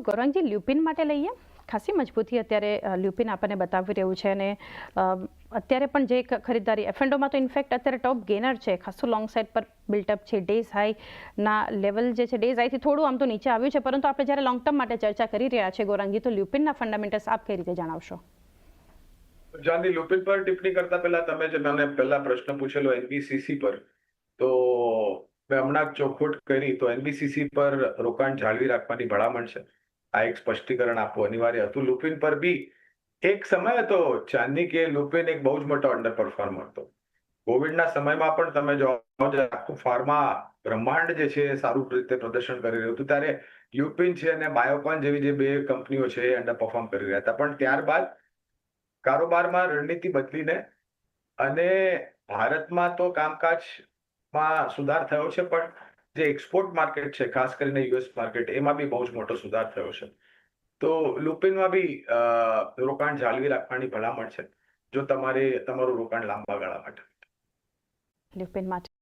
ગૌરાંગજી, લ્યુપિન માટે લઈએ, ખાસી મજબૂતી અત્યારે લ્યુપિન આપણને બતાવી રહ્યું છે અને અત્યારે પણ જે ખરીદદારી એફએનડોમાં તો ઇનફેક્ટ અત્યારે ટોપ ગેનર છે, ખાસું લોંગ સાઇડ પર બિલ્ટઅપ છે. ડેઝ હાઈના લેવલ જે છે ડેઝ હાઈથી થોડું આમ તો નીચે આવ્યું છે, પરંતુ આપણે જ્યારે લોંગ ટર્મ માટે ચર્ચા કરી રહ્યા છે ગૌરાંગજી, તો લ્યુપિનના ફંડામેન્ટલ્સ આપ કઈ રીતે જણાવશો? જાની, લ્યુપિન પર ટિપ્પણી કરતા પહેલા તમે જે મને પહેલા પ્રશ્ન પૂછેલો એનબીસીસી પર, તો મેં હમણાં જ ચોખવટ કરી, તો એનબીસીસી પર રોકાણ જાળવી રાખવાની ભલામણ છે. આ એક સ્પષ્ટીકરણ આપવું અનિવાર્ય હતું. લ્યુપિન પર બી એક સમય હતો ચાંદની કે લ્યુપિન એક બહુ જ મોટો અંડર પરફોર્મર હતો. કોવિડના સમયમાં પણ તમે જો આખું ફાર્મા બ્રહ્માંડ જે છે એ સારું રીતે પ્રદર્શન કરી રહ્યું હતું, ત્યારે લ્યુપિન છે અને બાયોકોન જેવી જે બે કંપનીઓ છે એ અંડર પરફોર્મ કરી રહ્યા હતા. પણ ત્યારબાદ કારોબારમાં રણનીતિ બદલીને અને ભારતમાં તો કામકાજમાં સુધાર થયો છે, પણ જે એક્સપોર્ટ માર્કેટ છે, ખાસ કરીને યુએસ માર્કેટ, એમાં બી બહુ જ મોટો સુધાર થયો છે. તો લ્યુપિનમાં બી રોકાણ જાળવી રાખવાની ભલામણ છે, જો તમારે તમારું રોકાણ લાંબા ગાળા માટે. લ્યુપિન માટે